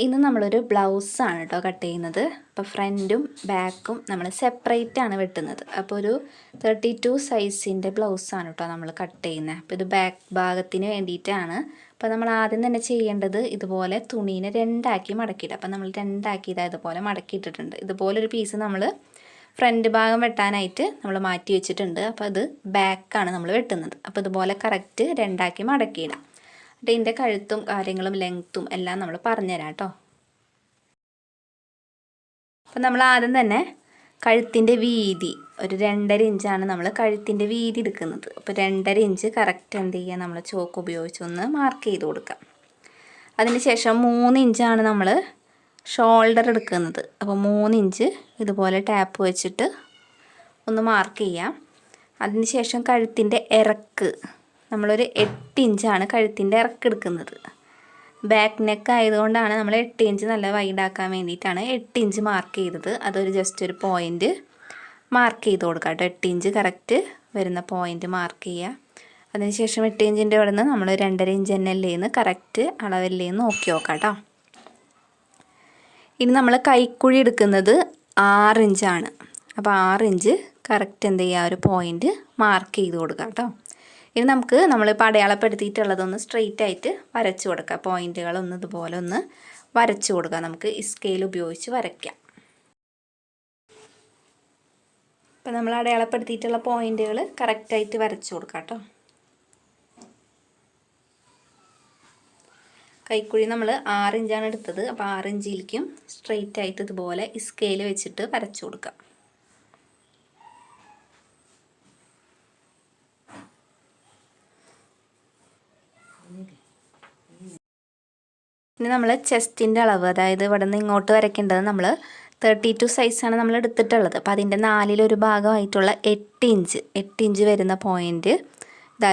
ഇന്ന് നമ്മളൊരു ബ്ലൗസാണ് കേട്ടോ കട്ട് ചെയ്യുന്നത്. അപ്പോൾ ഫ്രണ്ടും ബാക്കും നമ്മൾ സെപ്പറേറ്റ് ആണ് വെട്ടുന്നത്. അപ്പോൾ ഒരു 32 സൈസിൻ്റെ ബ്ലൗസാണ് കേട്ടോ നമ്മൾ കട്ട് ചെയ്യുന്നത്. അപ്പോൾ ഇത് ബാക്ക് ഭാഗത്തിന് വേണ്ടിയിട്ടാണ്. അപ്പോൾ നമ്മൾ ആദ്യം തന്നെ ചെയ്യേണ്ടത് ഇതുപോലെ തുണീനെ രണ്ടാക്കി മടക്കിയിടുക. അപ്പോൾ നമ്മൾ രണ്ടാക്കി ഇതുപോലെ മടക്കിയിട്ടിട്ടുണ്ട്. ഇതുപോലൊരു പീസ് നമ്മൾ ഫ്രണ്ട് ഭാഗം വെട്ടാനായിട്ട് നമ്മൾ മാറ്റി വെച്ചിട്ടുണ്ട്. അപ്പോൾ അത് ബാക്കാണ് നമ്മൾ വെട്ടുന്നത്. അപ്പോൾ ഇതുപോലെ കറക്റ്റ് രണ്ടാക്കി മടക്കിയിടാം. എന്നിട്ട് ഇതിൻ്റെ കഴുത്തും കാര്യങ്ങളും ലെങ്ത്തും എല്ലാം നമ്മൾ പറഞ്ഞുതരാം കേട്ടോ. അപ്പം നമ്മൾ ആദ്യം തന്നെ കഴുത്തിൻ്റെ വീതി ഒരു 2.5 ഇഞ്ചാണ് നമ്മൾ കഴുത്തിൻ്റെ വീതി എടുക്കുന്നത്. അപ്പോൾ 2.5 ഇഞ്ച് കറക്റ്റ് എന്ത് ചെയ്യുക, നമ്മൾ ചോക്ക് ഉപയോഗിച്ചൊന്ന് മാർക്ക് ചെയ്ത് കൊടുക്കാം. അതിന് ശേഷം 3 ഇഞ്ചാണ് നമ്മൾ ഷോൾഡർ എടുക്കുന്നത്. അപ്പോൾ 3 ഇഞ്ച് ഇതുപോലെ ടാപ്പ് വെച്ചിട്ട് ഒന്ന് മാർക്ക് ചെയ്യാം. അതിന് ശേഷം കഴുത്തിൻ്റെ ഇറക്ക് നമ്മളൊരു 8 ഇഞ്ചാണ് കഴുത്തിൻ്റെ ഇറക്ക് എടുക്കുന്നത്. ബാക്ക് നെക്ക് ആയതുകൊണ്ടാണ് നമ്മൾ 8 ഇഞ്ച് നല്ല വൈഡാക്കാൻ വേണ്ടിയിട്ടാണ് 8 ഇഞ്ച് മാർക്ക് ചെയ്തത്. അതൊരു ജസ്റ്റ് ഒരു പോയിൻ്റ് മാർക്ക് ചെയ്ത് കൊടുക്കാം കേട്ടോ. 8 ഇഞ്ച് കറക്റ്റ് വരുന്ന പോയിൻ്റ് മാർക്ക് ചെയ്യുക. അതിനുശേഷം 8 ഇഞ്ചിൻ്റെ അവിടെ നിന്ന് നമ്മൾ 2.5 ഇഞ്ച് തന്നെ അല്ലേന്ന് കറക്റ്റ് അളവല്ലേന്ന് നോക്കി നോക്കാം കേട്ടോ. ഇനി നമ്മൾ കൈക്കുഴി എടുക്കുന്നത് 6 ഇഞ്ചാണ്. അപ്പോൾ 6 ഇഞ്ച് കറക്റ്റ് എന്ത് ചെയ്യുക, ഒരു പോയിൻ്റ് മാർക്ക് ചെയ്ത് കൊടുക്കാം കേട്ടോ. ഇനി നമുക്ക് നമ്മളിപ്പോൾ അടയാളപ്പെടുത്തിയിട്ടുള്ളതൊന്ന് സ്ട്രെയിറ്റ് ആയിട്ട് വരച്ചു കൊടുക്കാം. പോയിൻറ്റുകളൊന്ന് ഇതുപോലെ ഒന്ന് വരച്ചു കൊടുക്കാം. നമുക്ക് ഈ സ്കെയിൽ ഉപയോഗിച്ച് വരയ്ക്കാം. അപ്പോൾ നമ്മൾ അടയാളപ്പെടുത്തിയിട്ടുള്ള പോയിൻറ്റുകൾ കറക്റ്റായിട്ട് വരച്ചു കൊടുക്കാം കേട്ടോ. കൈക്കുഴി നമ്മൾ 6 ഇഞ്ചാണ് എടുത്തത്. അപ്പോൾ 6 ഇഞ്ചിലേക്കും സ്ട്രെയിറ്റ് ആയിട്ട് ഇതുപോലെ ഈ സ്കെയിൽ വെച്ചിട്ട് വരച്ചു കൊടുക്കാം. ഇനി നമ്മൾ ചെസ്റ്റിൻ്റെ അളവ്, അതായത് ഇവിടെ നിന്ന് ഇങ്ങോട്ട് വരയ്ക്കേണ്ടത് നമ്മൾ 32 സൈസാണ് നമ്മൾ എടുത്തിട്ടുള്ളത്. അപ്പോൾ അതിൻ്റെ 4/1 ഭാഗമായിട്ടുള്ള 8 ഇഞ്ച് വരുന്ന പോയിൻ്റ്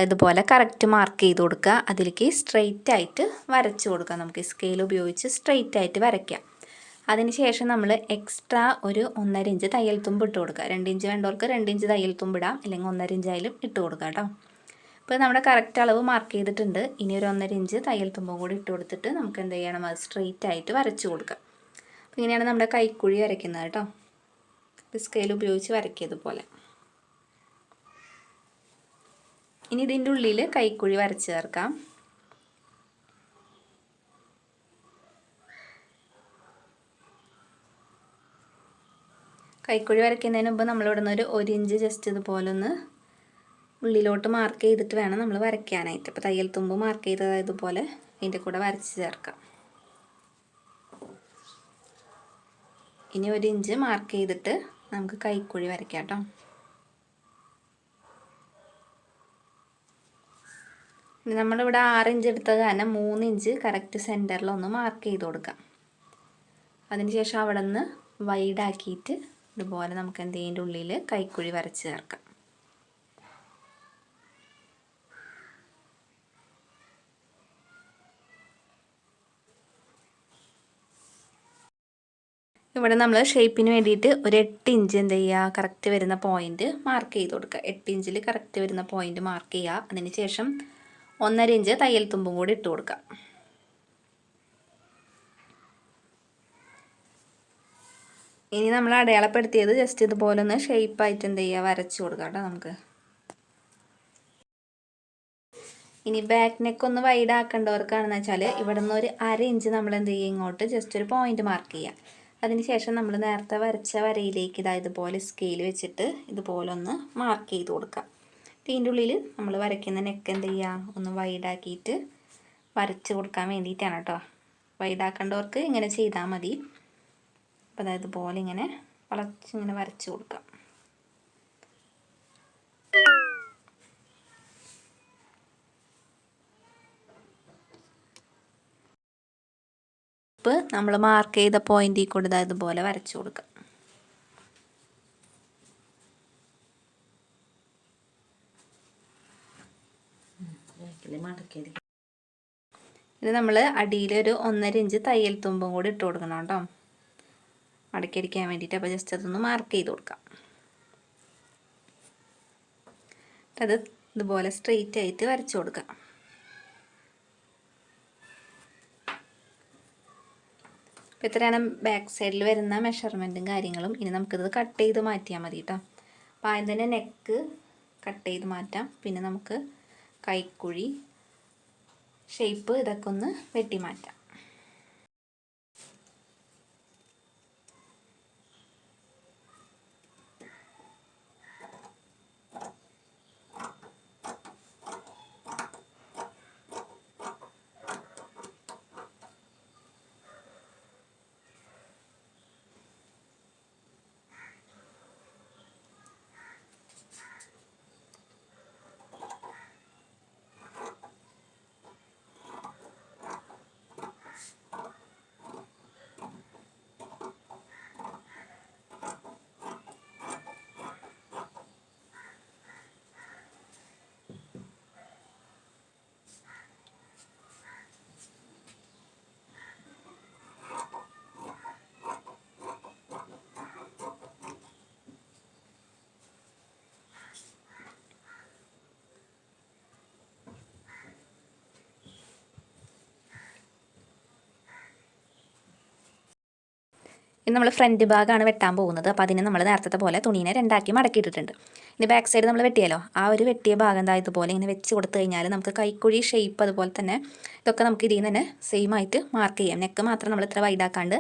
ഇതുപോലെ കറക്റ്റ് മാർക്ക് ചെയ്ത് കൊടുക്കുക. അതിലേക്ക് സ്ട്രെയിറ്റ് ആയിട്ട് വരച്ച് കൊടുക്കുക. നമുക്ക് സ്കെയിൽ ഉപയോഗിച്ച് സ്ട്രെയിറ്റ് ആയിട്ട് വരയ്ക്കാം. അതിന് ശേഷം നമ്മൾ എക്സ്ട്രാ ഒരു 1.5 ഇഞ്ച് തയ്യൽ തുമ്പ് ഇട്ട് കൊടുക്കുക. 2 ഇഞ്ച് വേണ്ടവർക്ക് 2 ഇഞ്ച് തയ്യൽ തുമ്പിടാം, അല്ലെങ്കിൽ 1.5 ഇഞ്ചായാലും ഇട്ട് കൊടുക്കുക കേട്ടോ. ഇപ്പോൾ നമ്മുടെ കറക്റ്റ് അളവ് മാർക്ക് ചെയ്തിട്ടുണ്ട്. ഇനി ഒരു 1.5 ഇഞ്ച് തയ്യൽ തുമ്പും കൂടി ഇട്ട് കൊടുത്തിട്ട് നമുക്ക് എന്ത് ചെയ്യണം, അത് സ്ട്രെയിറ്റ് ആയിട്ട് വരച്ചു കൊടുക്കാം. അപ്പോൾ ഇങ്ങനെയാണ് നമ്മുടെ കൈക്കുഴി വരയ്ക്കുന്നത് കേട്ടോ. സ്കെയിൽ ഉപയോഗിച്ച് വരയ്ക്കിയതുപോലെ. ഇനി ഇതിൻ്റെ ഉള്ളിൽ കൈക്കുഴി വരച്ച് ചേർക്കാം. കൈക്കുഴി വരയ്ക്കുന്നതിന് മുമ്പ് നമ്മളിവിടെ നിന്ന് ഒരു 1 ഇഞ്ച് ജസ്റ്റ് ഇതുപോലെ ഒന്ന് ഉള്ളിലോട്ട് മാർക്ക് ചെയ്തിട്ട് വേണം നമ്മൾ വരയ്ക്കാനായിട്ട്. അപ്പോൾ തയ്യൽ തുമ്പ് മാർക്ക് ചെയ്തതുപോലെ ഇതിൻ്റെ കൂടെ വരച്ച് ചേർക്കാം. ഇനി 1 ഇഞ്ച് മാർക്ക് ചെയ്തിട്ട് നമുക്ക് കൈക്കുഴി വരയ്ക്കാം കേട്ടോ. ഇനി നമ്മളിവിടെ 6 ഇഞ്ച് എടുത്തത് കാരണം 3 ഇഞ്ച് കറക്റ്റ് സെൻറ്ററിൽ ഒന്ന് മാർക്ക് ചെയ്ത് കൊടുക്കാം. അതിനുശേഷം അവിടെ നിന്ന് വൈഡാക്കിയിട്ട് ഇതുപോലെ നമുക്ക് എന്തെങ്കിലും ഉള്ളിൽ കൈക്കുഴി വരച്ച് ചേർക്കാം. ഇവിടെ നമ്മൾ ഷേപ്പിന് വേണ്ടിയിട്ട് ഒരു 8 ഇഞ്ച് എന്ത് ചെയ്യുക, കറക്റ്റ് വരുന്ന പോയിൻ്റ് മാർക്ക് ചെയ്ത് കൊടുക്കുക. 8 ഇഞ്ചിൽ കറക്റ്റ് വരുന്ന പോയിൻ്റ് മാർക്ക് ചെയ്യുക. അതിന് ശേഷം 1.5 ഇഞ്ച് തയ്യൽ തുമ്പും കൂടി ഇട്ട് കൊടുക്കുക. ഇനി നമ്മൾ അടയാളപ്പെടുത്തിയത് ജസ്റ്റ് ഇതുപോലെ ഒന്ന് ഷേപ്പായിട്ട് എന്ത് ചെയ്യുക, വരച്ച് കൊടുക്കാം കേട്ടോ നമുക്ക്. ഇനി ബാക്ക് നെക്ക് ഒന്ന് വൈഡ് ആക്കേണ്ടവർക്കാണെന്ന് വെച്ചാൽ ഇവിടെ നിന്ന് ഒരു 1/2 ഇഞ്ച് നമ്മൾ എന്ത് ചെയ്യുക, ഇങ്ങോട്ട് ജസ്റ്റ് ഒരു പോയിൻ്റ് മാർക്ക് ചെയ്യുക. അതിനുശേഷം നമ്മൾ നേരത്തെ വരച്ച വരയിലേക്ക് ഇതുപോലെ സ്കെയിൽ വെച്ചിട്ട് ഇതുപോലെ ഒന്ന് മാർക്ക് ചെയ്ത് കൊടുക്കാം. ഇതിൻ്റെ ഉള്ളിൽ നമ്മൾ വരയ്ക്കുന്ന നെക്ക് എന്ത് ചെയ്യുക, ഒന്ന് വൈഡാക്കിയിട്ട് വരച്ച് കൊടുക്കാൻ വേണ്ടിയിട്ടാണ് കേട്ടോ. വൈഡാക്കേണ്ടവർക്ക് ഇങ്ങനെ ചെയ്താൽ മതി. അപ്പോൾ ഇതുപോലെ ഇങ്ങനെ വളച്ചിങ്ങനെ വരച്ച് കൊടുക്കാം. നമ്മൾ മാർക്ക് ചെയ്ത പോയിന്റിൽ കൂടെ ഇതുപോലെ വരച്ചു കൊടുക്കാം. ഇത് നമ്മൾ അടിയിലൊരു 1.5 ഇഞ്ച് തയ്യൽ തുമ്പും കൂടി ഇട്ട് കൊടുക്കണം കേട്ടോ, മടക്കിയടിക്കാൻ വേണ്ടിയിട്ട്. അപ്പോൾ ജസ്റ്റ് അതൊന്ന് മാർക്ക് ചെയ്ത് കൊടുക്കാം. അത് ഇതുപോലെ സ്ട്രെയിറ്റ് ആയിട്ട് വരച്ചു കൊടുക്കാം. അപ്പോൾ ഇത്രയാണ് ബാക്ക് സൈഡിൽ വരുന്ന മെഷർമെൻറ്റും കാര്യങ്ങളും. ഇനി നമുക്കിത് കട്ട് ചെയ്ത് മാറ്റിയാൽ മതി കേട്ടോ. അപ്പോൾ ആദ്യം തന്നെ നെക്ക് കട്ട് ചെയ്ത് മാറ്റാം. പിന്നെ നമുക്ക് കൈക്കുഴി ഷേപ്പ് ഇതൊക്കെ ഒന്ന് വെട്ടി മാറ്റാം. ഇനി നമ്മൾ ഫ്രണ്ട് ഭാഗമാണ് വെട്ടാൻ പോകുന്നത്. അപ്പോൾ അതിന് നമ്മൾ നേരത്തെ പോലെ തുണീനെ രണ്ടാക്കി മടക്കിയിട്ടിട്ടുണ്ട്. ഇനി ബാക്ക് സൈഡ് നമ്മൾ വെട്ടിയാലോ, ആ ഒരു വെട്ടിയ ഭാഗം എന്താ ഇതുപോലെ ഇങ്ങനെ വെച്ച് കൊടുത്തു കഴിഞ്ഞാൽ നമുക്ക് കൈക്കുഴി ഷേപ്പ് അതുപോലെ തന്നെ ഇതൊക്കെ നമുക്ക് ഇതിൽ നിന്ന് തന്നെ സെയിം ആയിട്ട് മാർക്ക് ചെയ്യാം. നെക്ക് മാത്രം നമ്മൾ ഇത്ര വൈഡാക്കാണ്ട്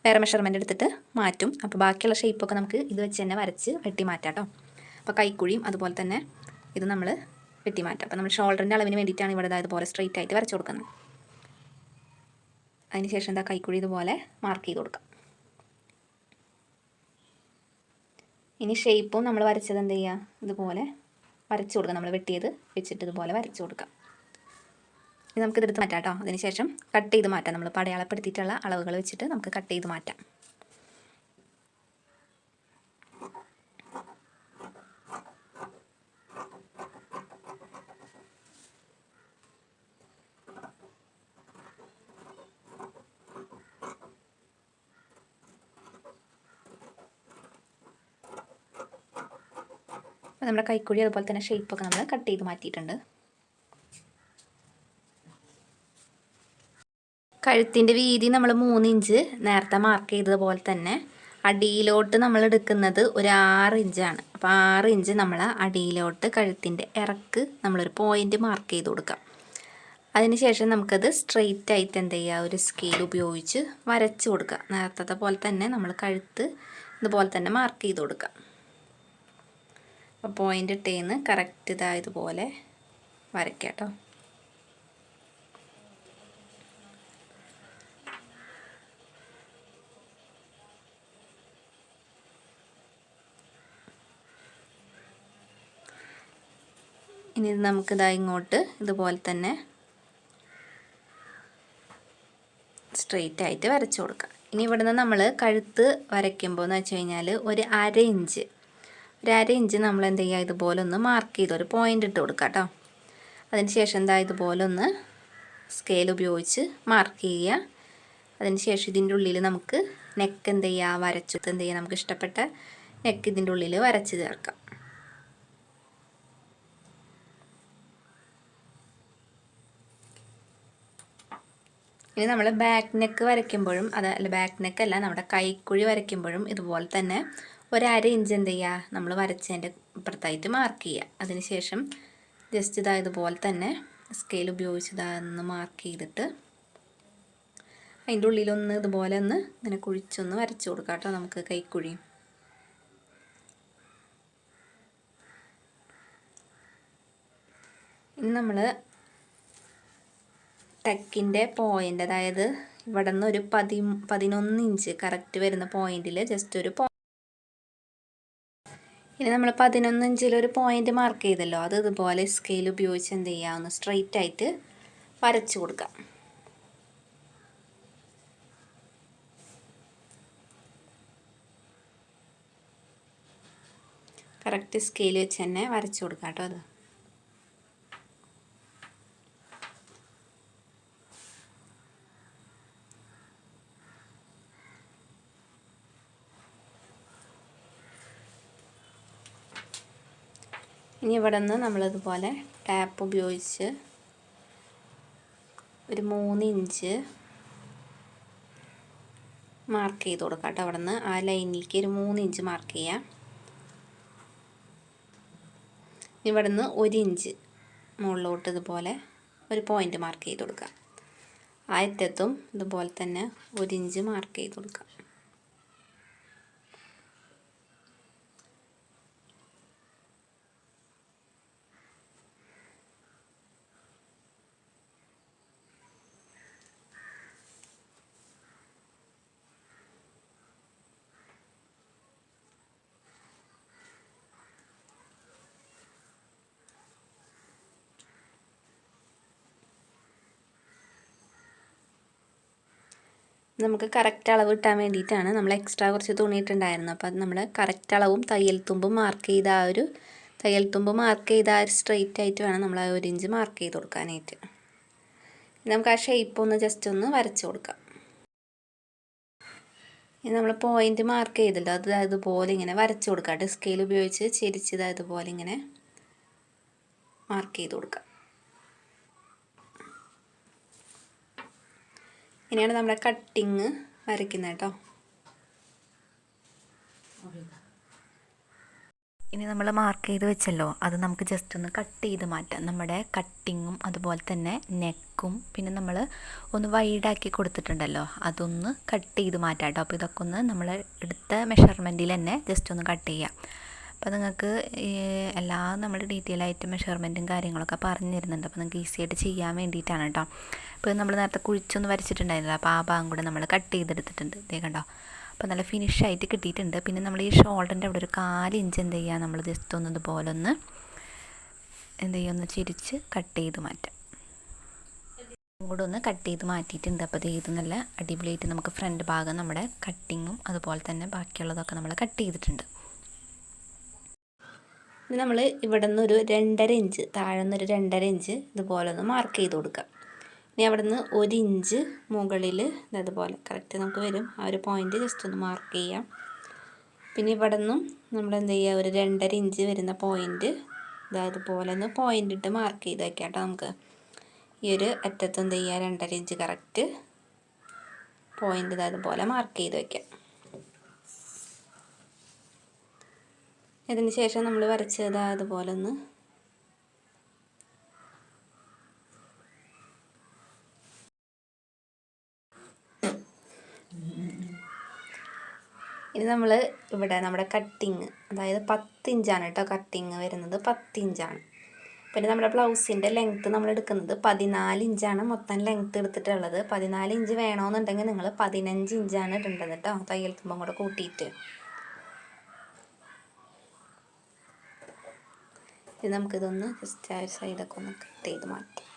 വേറെ മെഷർമെൻറ്റ് എടുത്തിട്ട് മാറ്റും. അപ്പോൾ ബാക്കിയുള്ള ഷേപ്പൊക്കെ നമുക്ക് ഇത് വെച്ച് തന്നെ വരച്ച് വെട്ടി മാറ്റാം കേട്ടോ. അപ്പോൾ കൈക്കുഴിയും അതുപോലെ തന്നെ ഇത് നമ്മൾ വെട്ടി മാറ്റാം. അപ്പോൾ നമ്മൾ ഷോൾഡറിൻ്റെ അളവിന് വേണ്ടിയിട്ടാണ് ഇവിടെ ഇതുപോലെ സ്ട്രെയിറ്റ് ആയിട്ട് വരച്ച് കൊടുക്കുന്നത്. അതിന് ശേഷം എന്താ കൈക്കുഴി ഇതുപോലെ മാർക്ക് ചെയ്ത് കൊടുക്കാം. ഇനി ഷേപ്പും നമ്മൾ വരച്ചത് എന്ത് ചെയ്യുക, ഇതുപോലെ വരച്ച് കൊടുക്കാം. നമ്മൾ വെട്ടിയത് വെച്ചിട്ട് ഇതുപോലെ വരച്ച് കൊടുക്കാം. ഇനി നമുക്കിതെടുത്ത് മാറ്റാം കേട്ടോ. അതിന് ശേഷം കട്ട് ചെയ്ത് മാറ്റാം. നമ്മൾ അടയാളപ്പെടുത്തിയിട്ടുള്ള അളവുകൾ വെച്ചിട്ട് നമുക്ക് കട്ട് ചെയ്ത് മാറ്റാം. അപ്പോൾ നമ്മുടെ കൈക്കുഴി അതുപോലെ തന്നെ ഷേപ്പൊക്കെ നമ്മൾ കട്ട് ചെയ്ത് മാറ്റിയിട്ടുണ്ട്. കഴുത്തിൻ്റെ വീതി നമ്മൾ 3 ഇഞ്ച് നേരത്തെ മാർക്ക് ചെയ്തതുപോലെ തന്നെ അടിയിലോട്ട് നമ്മൾ എടുക്കുന്നത് ഒരു 6 ഇഞ്ചാണ്. അപ്പോൾ 6 ഇഞ്ച് നമ്മൾ അടിയിലോട്ട് കഴുത്തിൻ്റെ ഇറക്ക് നമ്മളൊരു പോയിൻ്റ് മാർക്ക് ചെയ്ത് കൊടുക്കാം. അതിനുശേഷം നമുക്കത് സ്ട്രെയിറ്റ് ആയിട്ട് എന്ത് ചെയ്യുക, ഒരു സ്കെയിൽ ഉപയോഗിച്ച് വരച്ച് കൊടുക്കുക. നേരത്തെ പോലെ തന്നെ നമ്മൾ കഴുത്ത് ഇതുപോലെ തന്നെ മാർക്ക് ചെയ്ത് കൊടുക്കാം. അപ്പോൾ പോയിൻ്റ് ഇട്ടേന്ന് കറക്റ്റ് ഇതായതുപോലെ വരയ്ക്കാം കേട്ടോ. ഇനി നമുക്കിതാ ഇങ്ങോട്ട് ഇതുപോലെ തന്നെ സ്ട്രെയിറ്റ് ആയിട്ട് വരച്ചു കൊടുക്കാം. ഇനി ഇവിടുന്ന് നമ്മൾ കഴുത്ത് വരയ്ക്കുമ്പോൾ എന്ന് വെച്ച് കഴിഞ്ഞാൽ ഒരു 1/2 ഇഞ്ച് നമ്മൾ എന്ത് ചെയ്യുക, ഇതുപോലെ ഒന്ന് മാർക്ക് ചെയ്ത് ഒരു പോയിൻ്റ് ഇട്ട് കൊടുക്കുക കേട്ടോ. അതിന് ശേഷം എന്താ ഇതുപോലെ ഒന്ന് സ്കെയിൽ ഉപയോഗിച്ച് മാർക്ക് ചെയ്യുക. അതിന് ശേഷം ഇതിൻ്റെ ഉള്ളിൽ നമുക്ക് നെക്ക് എന്ത് ചെയ്യുക, വരച്ചിട്ട് എന്ത് ചെയ്യുക, നമുക്ക് ഇഷ്ടപ്പെട്ട നെക്ക് ഇതിൻ്റെ ഉള്ളിൽ വരച്ച് ചേർക്കാം. ഇനി നമ്മൾ ബാക്ക് നെക്ക് വരയ്ക്കുമ്പോഴും അതല്ല, ബാക്ക് നെക്കല്ല, നമ്മുടെ കൈക്കുഴി വരയ്ക്കുമ്പോഴും ഇതുപോലെ തന്നെ ഒരു 1/2 ഇഞ്ച് എന്ത് ചെയ്യുക, നമ്മൾ വരച്ചതിൻ്റെ ഇപ്പുറത്തായിട്ട് മാർക്ക് ചെയ്യുക. അതിനുശേഷം ജസ്റ്റ് ഇതാ ഇതുപോലെ തന്നെ സ്കെയിൽ ഉപയോഗിച്ച് ഇതാന്ന് മാർക്ക് ചെയ്തിട്ട് അതിൻ്റെ ഉള്ളിലൊന്ന് ഇതുപോലെ ഒന്ന് ഇങ്ങനെ കുഴിച്ചൊന്ന് വരച്ച് കൊടുക്കാം കേട്ടോ നമുക്ക് കൈക്കുഴി. ഇനി നമ്മൾ ടെക്കിൻ്റെ പോയിൻ്റ്, അതായത് ഇവിടെ നിന്ന് ഒരു 11 ഇഞ്ച് കറക്റ്റ് വരുന്ന പോയിന്റിൽ ജസ്റ്റ് ഒരു ഇനി നമ്മൾ 11 ഇഞ്ചിലൊരു പോയിന്റ് മാർക്ക് ചെയ്തല്ലോ, അത് ഇതുപോലെ സ്കെയിൽ ഉപയോഗിച്ച് എന്ത് ചെയ്യുക, ഒന്ന് സ്ട്രെയിറ്റ് ആയിട്ട് വരച്ചു കൊടുക്കാം. കറക്റ്റ് സ്കെയിൽ വെച്ച് തന്നെ വരച്ചു കൊടുക്കാം കേട്ടോ. അത് ഇനി ഇവിടെ നിന്ന് നമ്മളിതുപോലെ ടാപ്പ് ഉപയോഗിച്ച് ഒരു 3 ഇഞ്ച് മാർക്ക് ചെയ്ത് കൊടുക്കാം കേട്ടോ. അവിടെ നിന്ന് ആ ലൈനിലേക്ക് ഒരു 3 ഇഞ്ച് മാർക്ക് ചെയ്യാം. ഇവിടെ നിന്ന് 1 ഇഞ്ച് മുകളിലോട്ട് ഇതുപോലെ ഒരു പോയിൻ്റ് മാർക്ക് ചെയ്ത് കൊടുക്കാം. ആ അറ്റത്തും ഇതുപോലെ തന്നെ 1 ഇഞ്ച് മാർക്ക് ചെയ്ത് കൊടുക്കാം. നമുക്ക് കറക്റ്റ് അളവ് കിട്ടാൻ വേണ്ടിയിട്ടാണ് നമ്മൾ എക്സ്ട്രാ കുറച്ച് തുണിയിട്ടുണ്ടായിരുന്നു. അപ്പോൾ അത് നമ്മൾ കറക്റ്റ് അളവും തയ്യൽ തുമ്പും മാർക്ക് ചെയ്ത ആ ഒരു സ്ട്രെയിറ്റ് ആയിട്ട് വേണം നമ്മൾ ആ 1 ഇഞ്ച് മാർക്ക് ചെയ്ത് കൊടുക്കാനായിട്ട്. നമുക്ക് ആ ഷേപ്പ് ഒന്ന് ജസ്റ്റ് ഒന്ന് വരച്ച് കൊടുക്കാം. ഇനി നമ്മൾ പോയിൻ്റ് മാർക്ക് ചെയ്തല്ലോ, അത് അതുപോലെ ഇങ്ങനെ വരച്ച് കൊടുക്കാം. സ്കെയിൽ ഉപയോഗിച്ച് ചെരിച്ചത് അതുപോലെ ഇങ്ങനെ മാർക്ക് ചെയ്ത് കൊടുക്കാം. ഇങ്ങനെയാണ് നമ്മുടെ കട്ടിങ് വരയ്ക്കുന്നത് കേട്ടോ. ഇനി നമ്മൾ മാർക്ക് ചെയ്ത് വെച്ചല്ലോ, അത് നമുക്ക് ജസ്റ്റ് ഒന്ന് കട്ട് ചെയ്ത് മാറ്റാം. നമ്മുടെ കട്ടിങ്ങും അതുപോലെ തന്നെ നെക്കും പിന്നെ നമ്മൾ ഒന്ന് വൈഡാക്കി കൊടുത്തിട്ടുണ്ടല്ലോ, അതൊന്ന് കട്ട് ചെയ്ത് മാറ്റാം കേട്ടോ. അപ്പോൾ ഇതൊക്കെ ഒന്ന് നമ്മൾ എടുത്ത മെഷർമെൻറ്റിൽ തന്നെ ജസ്റ്റ് ഒന്ന് കട്ട് ചെയ്യാം. അപ്പോൾ നിങ്ങൾക്ക് നമ്മൾ ഡീറ്റെയിൽ ആയിട്ട് മെഷർമെൻറ്റും കാര്യങ്ങളൊക്കെ പറഞ്ഞു തരുന്നുണ്ട്. അപ്പോൾ നിങ്ങൾക്ക് ഈസി ആയിട്ട് ചെയ്യാൻ വേണ്ടിയിട്ടാണ് കേട്ടോ. ഇപ്പോൾ നമ്മൾ നേരത്തെ കുഴിച്ചൊന്ന് വരച്ചിട്ടുണ്ടായിരുന്നില്ല, അപ്പോൾ ആ ഭാഗം കൂടെ നമ്മൾ കട്ട് ചെയ്തെടുത്തിട്ടുണ്ട്. ഇതേ കണ്ടോ. അപ്പോൾ നല്ല ഫിനിഷായിട്ട് കിട്ടിയിട്ടുണ്ട്. പിന്നെ നമ്മൾ ഈ ഷോൾഡറിൻ്റെ അവിടെ ഒരു 4 ഇഞ്ച് എന്ത് ചെയ്യുക, നമ്മൾ ജസ്റ്റ് ഒന്ന് ഇതുപോലെ ഒന്ന് ഒന്ന് ചിരിച്ച് കട്ട് ചെയ്ത് മാറ്റാം. കൂടെ ഒന്ന് കട്ട് ചെയ്ത് മാറ്റിയിട്ടുണ്ട്. അപ്പോൾ ഇത് നല്ല അടിപൊളിയായിട്ട് നമുക്ക് ഫ്രണ്ട് ഭാഗം നമ്മുടെ കട്ടിങ്ങും അതുപോലെ തന്നെ ബാക്കിയുള്ളതൊക്കെ നമ്മൾ കട്ട് ചെയ്തിട്ടുണ്ട്. ഇനി നമ്മൾ ഇവിടെ നിന്ന് ഒരു 2.5 ഇഞ്ച് താഴെ നിന്നൊരു 2.5 ഇഞ്ച് ഇതുപോലെ ഒന്ന് മാർക്ക് ചെയ്ത് കൊടുക്കാം. ഇനി അവിടെ നിന്ന് 1 ഇഞ്ച് മുകളിൽ ഇതുപോലെ കറക്റ്റ് നമുക്ക് വരും. ആ ഒരു പോയിൻ്റ് ജസ്റ്റ് ഒന്ന് മാർക്ക് ചെയ്യാം. പിന്നെ ഇവിടെ നിന്നും നമ്മൾ എന്ത് ചെയ്യുക, ഒരു 2.5 ഇഞ്ച് വരുന്ന പോയിൻ്റ് ഇതുപോലെ ഒന്ന് പോയിൻ്റ് ഇട്ട് മാർക്ക് ചെയ്ത് വയ്ക്കാം കേട്ടോ. നമുക്ക് ഈ ഒരു അറ്റത്ത് എന്ത് ചെയ്യുക, 2.5 ഇഞ്ച് കറക്റ്റ് പോയിൻ്റ് അതുപോലെ മാർക്ക് ചെയ്ത് വയ്ക്കാം. ഇതിന് ശേഷം നമ്മൾ വരച്ചത് അതുപോലെ ഒന്ന് ഇനി നമ്മൾ ഇവിടെ നമ്മുടെ കട്ടിങ് അതായത് 10 ഇഞ്ചാണ് കേട്ടോ കട്ടിങ് വരുന്നത്, 10 ഇഞ്ചാണ്. പിന്നെ നമ്മുടെ ബ്ലൗസിൻ്റെ ലെങ്ത്ത് നമ്മൾ എടുക്കുന്നത് 14 ഇഞ്ചാണ് മൊത്തം ലെങ്ത്ത് എടുത്തിട്ടുള്ളത്. 14 ഇഞ്ച് വേണമെന്നുണ്ടെങ്കിൽ നിങ്ങൾ 15 ഇഞ്ചാണ് ഇടേണ്ടത് കേട്ടോ, തയ്യൽ തുമ്പും കൂടെ കൂട്ടിയിട്ട്. ഇത് നമുക്കിതൊന്ന് ജസ്റ്റ് ആ ഒരു സൈഡൊക്കെ ഒന്ന് കട്ട് ചെയ്ത് മാറ്റാം.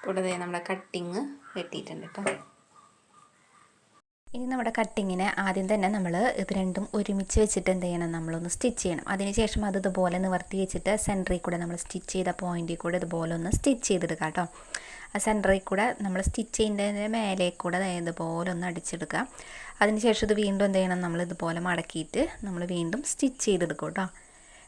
കൂടാതെ നമ്മുടെ കട്ടിങ് വെട്ടിയിട്ടുണ്ട് കേട്ടോ. ഇനി നമ്മുടെ കട്ടിങ്ങിന് ആദ്യം തന്നെ നമ്മൾ ഇത് രണ്ടും ഒരുമിച്ച് വെച്ചിട്ട് എന്ത് ചെയ്യണം, നമ്മളൊന്ന് സ്റ്റിച്ച് ചെയ്യണം. അതിനുശേഷം അത് ഇതുപോലെ നിവർത്തി വെച്ചിട്ട് സെൻറ്ററിൽ കൂടെ നമ്മൾ സ്റ്റിച്ച് ചെയ്ത പോയിൻറ്റിൽ കൂടെ ഇതുപോലെ ഒന്ന് സ്റ്റിച്ച് ചെയ്തെടുക്കുക കേട്ടോ. ആ സെൻറ്ററിൽ കൂടെ നമ്മൾ സ്റ്റിച്ച് ചെയ്യുന്നതിൻ്റെ മേലെ കൂടെ ഇതുപോലെ ഒന്ന് അടിച്ചെടുക്കുക. അതിനുശേഷം ഇത് വീണ്ടും എന്ത് ചെയ്യണം, നമ്മൾ ഇതുപോലെ മടക്കിയിട്ട് നമ്മൾ വീണ്ടും സ്റ്റിച്ച് ചെയ്തെടുക്കും കേട്ടോ.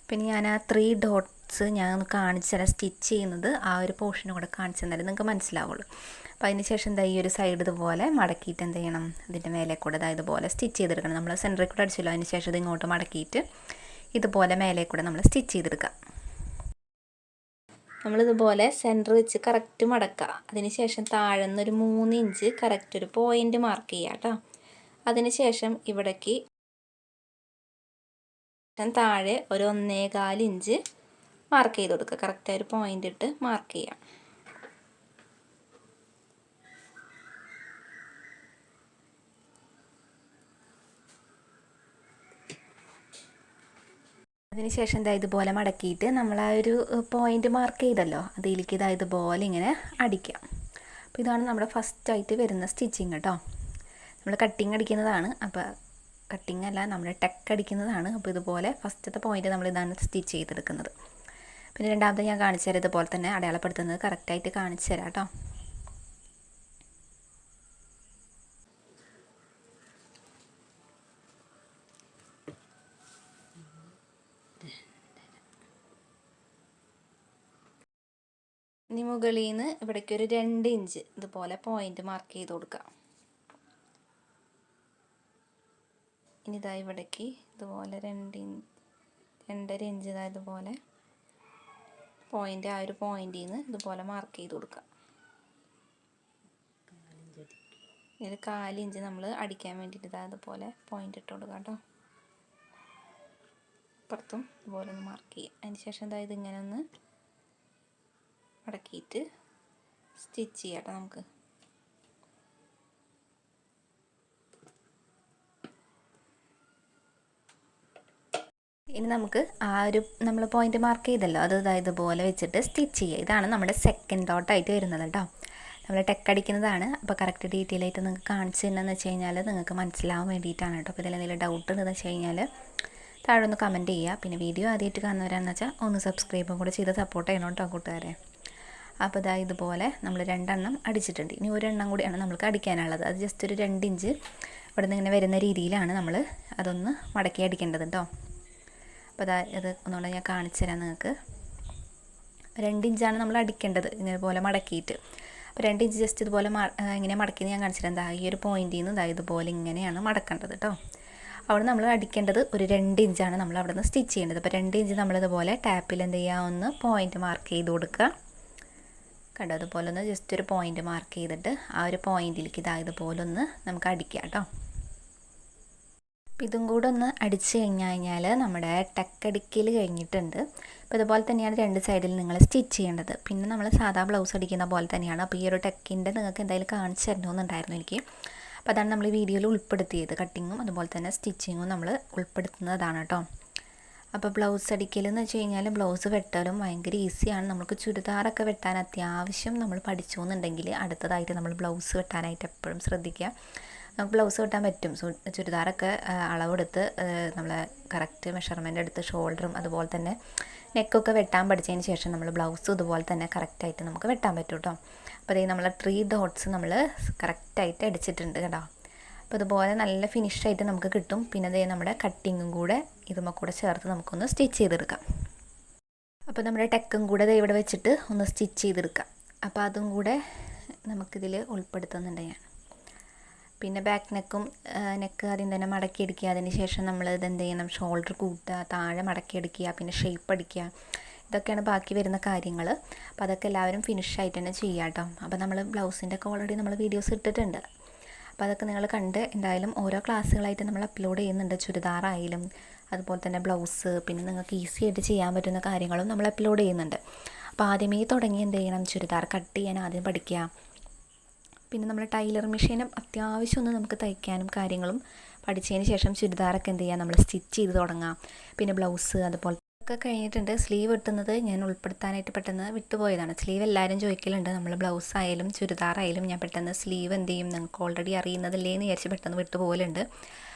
പിന്നെ ഞാൻ ആ 3 ഡോട്ട്സ് ഞാൻ ഒന്ന് കാണിച്ചു തരാം, സ്റ്റിച്ച് ചെയ്യുന്നത് ആ ഒരു പോർഷനും കൂടെ കാണിച്ചു തന്നാലും നിങ്ങൾക്ക് മനസ്സിലാവുള്ളൂ. അപ്പോൾ അതിന് ശേഷം എന്താ ഈ ഒരു സൈഡ് ഇതുപോലെ മടക്കിയിട്ട് എന്ത് ചെയ്യണം, ഇതിൻ്റെ മേലെ കൂടെ ഇതുപോലെ സ്റ്റിച്ച് ചെയ്തെടുക്കണം. നമ്മൾ സെൻറ്ററിൽ കൂടെ അടിച്ചല്ലോ, അതിന് ശേഷം ഇത് ഇങ്ങോട്ട് മടക്കിയിട്ട് ഇതുപോലെ മേലെ കൂടെ നമ്മൾ സ്റ്റിച്ച് ചെയ്തെടുക്കുക. നമ്മളിതുപോലെ സെൻറ്റർ വെച്ച് കറക്റ്റ് മടക്കുക. അതിന് ശേഷം താഴെ നിന്നൊരു 3 ഇഞ്ച് കറക്റ്റ് ഒരു പോയിൻ്റ് മാർക്ക് ചെയ്യുക കേട്ടോ. അതിന് ശേഷം ഇവിടേക്ക് താഴെ ഒരു 1.25 ഇഞ്ച് മാർക്ക് ചെയ്ത് കൊടുക്കുക. കറക്റ്റ് ഒരു പോയിൻ്റ് ഇട്ട് മാർക്ക് ചെയ്യാം. അതിനുശേഷം ഇതാ ഇതുപോലെ മടക്കിയിട്ട് നമ്മൾ ആ ഒരു പോയിൻ്റ് മാർക്ക് ചെയ്തല്ലോ, അതിലേക്ക് ഇതുപോലെ ഇങ്ങനെ അടിക്കാം. അപ്പോൾ ഇതാണ് നമ്മുടെ ഫസ്റ്റായിട്ട് വരുന്ന സ്റ്റിച്ചിങ് കേട്ടോ. നമ്മൾ കട്ടിങ് അടിക്കുന്നതാണ്, അപ്പോൾ കട്ടിങ് അല്ല നമ്മൾ ടെക്ക് അടിക്കുന്നതാണ്. അപ്പോൾ ഇതുപോലെ ഫസ്റ്റത്തെ പോയിൻ്റ് നമ്മൾ ഇതാണ് സ്റ്റിച്ച് ചെയ്തെടുക്കുന്നത്. പിന്നെ രണ്ടാമത്തെ ഞാൻ കാണിച്ചു തരാം, ഇതുപോലെ തന്നെ അടയാളപ്പെടുത്തുന്നത് കറക്റ്റായിട്ട് കാണിച്ചു തരാം കേട്ടോ. ഇനി മുകളിൽ നിന്ന് ഇവിടേക്ക് ഒരു 2 ഇഞ്ച് ഇതുപോലെ പോയിന്റ് മാർക്ക് ചെയ്ത് കൊടുക്കാം. ഇനി ഇതാ ഇവിടേക്ക് ഇതുപോലെ 2.5 ഇഞ്ച് ഇതുപോലെ പോയിന്റ്, ആ ഒരു പോയിന്റിൽ നിന്ന് ഇതുപോലെ മാർക്ക് ചെയ്ത് കൊടുക്കാം. ഇത് 1/4 ഇഞ്ച് നമ്മൾ അടിക്കാൻ വേണ്ടിയിട്ട് അതുപോലെ പോയിന്റ് ഇട്ട് കൊടുക്കാം കേട്ടോ. അപ്പുറത്തും ഇതുപോലെ ഒന്ന് മാർക്ക് ചെയ്യുക. അതിന് ശേഷം അതായത് ഇങ്ങനെ ഒന്ന് മടക്കിയിട്ട് സ്റ്റിച്ച് ചെയ്യാം കേട്ടോ നമുക്ക്. ഇനി നമുക്ക് ആ ഒരു നമ്മൾ പോയിന്റ് മാർക്ക് ചെയ്തല്ലോ, അത് ഇതുപോലെ വെച്ചിട്ട് സ്റ്റിച്ച് ചെയ്യുക. ഇതാണ് നമ്മുടെ സെക്കൻഡ് ഡോട്ടായിട്ട് വരുന്നത് കേട്ടോ. നമ്മൾ ടെക്ക് അടിക്കുന്നതാണ്. അപ്പോൾ കറക്റ്റ് ഡീറ്റെയിൽ ആയിട്ട് നിങ്ങൾക്ക് കാണിച്ചു തന്നെന്ന് വെച്ച് കഴിഞ്ഞാൽ നിങ്ങൾക്ക് മനസ്സിലാവാൻ വേണ്ടിയിട്ടാണ് കേട്ടോ. അപ്പോൾ ഇതിലെന്തെങ്കിലും ഡൗട്ട് ഉണ്ടെന്ന് വെച്ച് കഴിഞ്ഞാൽ താഴെ ഒന്ന് കമൻറ്റ് ചെയ്യുക. പിന്നെ വീഡിയോ ആദ്യമായിട്ട് കാണുന്നവരാണെന്ന് വെച്ചാൽ ഒന്ന് സബ്സ്ക്രൈബും കൂടെ ചെയ്ത് സപ്പോർട്ട് ചെയ്യണം കേട്ടോ കൂട്ടുകാരെ. അപ്പോൾ ഇതുപോലെ നമ്മൾ 2 എണ്ണം അടിച്ചിട്ടുണ്ട്. ഇനി 1 എണ്ണം കൂടിയാണ് നമുക്ക് അടിക്കാനുള്ളത്. അത് ജസ്റ്റ് ഒരു 2 ഇഞ്ച് ഇവിടെ നിന്ന് ഇങ്ങനെ വരുന്ന രീതിയിലാണ് നമ്മൾ അതൊന്ന് മടക്കി അടിക്കേണ്ടത് കേട്ടോ. അപ്പോൾ ഇത് ഒന്നുകൂടെ ഞാൻ കാണിച്ചു തരാം നിങ്ങൾക്ക്. 2 ഇഞ്ചാണ് നമ്മൾ അടിക്കേണ്ടത് ഇതുപോലെ മടക്കിയിട്ട്. അപ്പോൾ 2 ഇഞ്ച് ജസ്റ്റ് ഇതുപോലെ ഇങ്ങനെ മടക്കിയെന്ന് ഞാൻ കാണിച്ചു തരാം. ഈ ഒരു പോയിന്റിൽ നിന്ന് ഇതുപോലെ ഇങ്ങനെയാണ് മടക്കേണ്ടത് കേട്ടോ. അവിടെ നമ്മൾ അടിക്കേണ്ടത് ഒരു 2 ഇഞ്ചാണ് നമ്മൾ അവിടെ നിന്ന് സ്റ്റിച്ച് ചെയ്യേണ്ടത്. അപ്പോൾ 2 ഇഞ്ച് നമ്മളിതുപോലെ ടാപ്പിൽ എന്ത് ചെയ്യുക, ഒന്ന് പോയിന്റ് മാർക്ക് ചെയ്ത് കൊടുക്കുക. കണ്ടോ, അതുപോലെ ഒന്ന് ജസ്റ്റ് ഒരു പോയിന്റ് മാർക്ക് ചെയ്തിട്ട് ആ ഒരു പോയിന്റിലേക്ക് ഇതുപോലെ ഒന്ന് നമുക്ക് അടിക്കാം കേട്ടോ. ഇതും കൂടെ ഒന്ന് അടിച്ച് കഴിഞ്ഞാൽ നമ്മുടെ ടക്കടിക്കൽ കഴിഞ്ഞിട്ടുണ്ട്. അപ്പോൾ ഇതുപോലെ തന്നെയാണ് 2 സൈഡിൽ നിങ്ങൾ സ്റ്റിച്ച് ചെയ്യേണ്ടത്. പിന്നെ നമ്മൾ സാധാ ബ്ലൗസ് അടിക്കുന്ന പോലെ തന്നെയാണ്. അപ്പോൾ ഈ ഒരു ടെക്കിൻ്റെ നിങ്ങൾക്ക് എന്തായാലും കാണിച്ചു തരണമെന്നുണ്ടായിരുന്നു എനിക്ക്. അപ്പോൾ അതാണ് നമ്മൾ ഈ വീഡിയോയിൽ ഉൾപ്പെടുത്തിയത്. കട്ടിങ്ങും അതുപോലെ തന്നെ സ്റ്റിച്ചിങ്ങും നമ്മൾ ഉൾപ്പെടുത്തുന്നതാണ് കേട്ടോ. അപ്പോൾ ബ്ലൗസ് അടിക്കലെന്ന് വെച്ച് കഴിഞ്ഞാൽ ബ്ലൗസ് വെട്ടാലും ഭയങ്കര ഈസിയാണ്. നമുക്ക് ചുരിദാറൊക്കെ വെട്ടാൻ അത്യാവശ്യം നമ്മൾ പഠിച്ചു എന്നുണ്ടെങ്കിൽ അടുത്തതായിട്ട് നമ്മൾ ബ്ലൗസ് വെട്ടാനായിട്ട് എപ്പോഴും ശ്രദ്ധിക്കുക. നമുക്ക് ബ്ലൗസ് വെട്ടാൻ പറ്റും. ചുരിദാറൊക്കെ അളവെടുത്ത് നമ്മൾ കറക്റ്റ് മെഷർമെൻ്റ് എടുത്ത് ഷോൾഡറും അതുപോലെ തന്നെ നെക്കൊക്കെ വെട്ടാൻ പഠിച്ചതിന് ശേഷം നമ്മൾ ബ്ലൗസും ഇതുപോലെ തന്നെ കറക്റ്റായിട്ട് നമുക്ക് വെട്ടാൻ പറ്റും കേട്ടോ. അപ്പോൾ അതേ നമ്മൾ 3 ഡോട്ട്സ് നമ്മൾ കറക്റ്റായിട്ട് അടിച്ചിട്ടുണ്ട് കേട്ടോ. അപ്പോൾ ഇതുപോലെ നല്ല ഫിനിഷായിട്ട് നമുക്ക് കിട്ടും. പിന്നെ അതേ നമ്മുടെ കട്ടിങ്ങും കൂടെ ഇതുമ്മ കൂടെ ചേർത്ത് നമുക്കൊന്ന് സ്റ്റിച്ച് ചെയ്തെടുക്കാം. അപ്പോൾ നമ്മുടെ ടെക്കും കൂടെ ഇവിടെ വെച്ചിട്ട് ഒന്ന് സ്റ്റിച്ച് ചെയ്തെടുക്കാം. അപ്പോൾ അതും കൂടെ നമുക്കിതിൽ ഉൾപ്പെടുത്തുന്നുണ്ട് ഞാൻ. പിന്നെ ബാക്ക് നെക്ക് ആദ്യം തന്നെ മടക്കിയെടുക്കുക. അതിന് ശേഷം നമ്മൾ ഇതെന്ത് ചെയ്യണം, ഷോൾഡർ കൂട്ടുക, താഴെ മടക്കിയെടുക്കുക, പിന്നെ ഷേപ്പ് അടിക്കുക. ഇതൊക്കെയാണ് ബാക്കി വരുന്ന കാര്യങ്ങൾ. അപ്പോൾ അതൊക്കെ എല്ലാവരും ഫിനിഷായിട്ട് തന്നെ ചെയ്യുക കേട്ടോ. അപ്പോൾ നമ്മൾ ബ്ലൗസിൻ്റെ ഒക്കെ ഓൾറെഡി നമ്മൾ വീഡിയോസ് ഇട്ടിട്ടുണ്ട്. അപ്പോൾ അതൊക്കെ നിങ്ങൾ കണ്ട് എന്തായാലും ഓരോ ക്ലാസ്സുകളായിട്ട് നമ്മൾ അപ്ലോഡ് ചെയ്യുന്നുണ്ട്. ചുരിദാറായാലും അതുപോലെ തന്നെ ബ്ലൗസ്, പിന്നെ നിങ്ങൾക്ക് ഈസി ആയിട്ട് ചെയ്യാൻ പറ്റുന്ന കാര്യങ്ങളും നമ്മൾ അപ്ലോഡ് ചെയ്യുന്നുണ്ട്. അപ്പോൾ ആദ്യമേ തുടങ്ങി എന്ത് ചെയ്യണം, ചുരിദാർ കട്ട് ചെയ്യാൻ ആദ്യം പഠിക്കുക. പിന്നെ നമ്മൾ ടൈലർ മെഷീനും അത്യാവശ്യം ഒന്ന് നമുക്ക് തയ്ക്കാനും കാര്യങ്ങളും പഠിച്ചതിന് ശേഷം ചുരിദാറൊക്കെ എന്ത് ചെയ്യുക, നമ്മൾ സ്റ്റിച്ച് ചെയ്ത് തുടങ്ങാം. പിന്നെ ബ്ലൗസ് അതുപോലെ ഒക്കെ കഴിഞ്ഞിട്ടുണ്ട്. സ്ലീവ് വെട്ടുന്നത് ഞാൻ ഉൾപ്പെടുത്താനായിട്ട് പെട്ടെന്ന് വിട്ടുപോയതാണ്. സ്ലീവ് എല്ലാവരും ചോദിക്കലുണ്ട്. നമ്മൾ ബ്ലൗസ് ആയാലും ചുരിദാറായാലും ഞാൻ പെട്ടെന്ന് സ്ലീവ് എന്ത് ചെയ്യും, നിങ്ങൾക്ക് ഓൾറെഡി അറിയുന്നതല്ലേ എന്ന് വിചാരിച്ച് പെട്ടെന്ന് വിട്ടുപോകലുണ്ട്.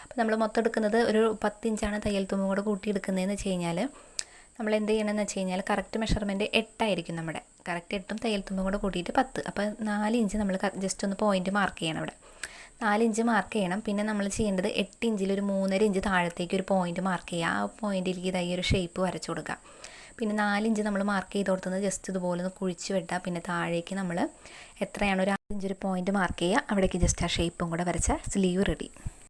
അപ്പോൾ നമ്മൾ മൊത്തം എടുക്കുന്നത് ഒരു 10 ഇഞ്ചാണ് തയ്യൽ തുമ്പും കൂടെ കൂട്ടി എടുക്കുന്നതെന്ന് വെച്ച് കഴിഞ്ഞാൽ നമ്മൾ എന്ത് ചെയ്യണമെന്ന് വെച്ച് കഴിഞ്ഞാൽ കറക്റ്റ് മെഷർമെൻറ്റ് 8 ആയിരിക്കും നമ്മുടെ. കറക്റ്റ് 8ഉം തയ്യൽ തുമ്പും കൂടെ കൂട്ടിയിട്ട് 10. അപ്പോൾ 4 ഇഞ്ച് നമ്മൾ ജസ്റ്റ് ഒന്ന് പോയിന്റ് മാർക്ക് ചെയ്യണം. ഇവിടെ 4 ഇഞ്ച് മാർക്ക് ചെയ്യണം. പിന്നെ നമ്മൾ ചെയ്യേണ്ടത് 8 ഇഞ്ചിൽ ഒരു 3.5 ഇഞ്ച് താഴത്തേക്ക് ഒരു പോയിന്റ് മാർക്ക് ചെയ്യുക. ആ പോയിന്റിലേക്ക് ഇതായി ഒരു ഷേപ്പ് വരച്ചു കൊടുക്കുക. പിന്നെ 4 ഇഞ്ച് നമ്മൾ മാർക്ക് ചെയ്ത് കൊടുക്കുന്നത് ജസ്റ്റ് ഇതുപോലെ ഒന്ന് കുഴിച്ച് വെട്ടുക. പിന്നെ താഴേക്ക് നമ്മൾ എത്രയാണ് ഒരു 5 ഇഞ്ച് ഒരു പോയിന്റ് മാർക്ക് ചെയ്യുക. അവിടേക്ക് ജസ്റ്റ് ആ ഷേപ്പും കൂടെ വരച്ച സ്ലീവ് റെഡി.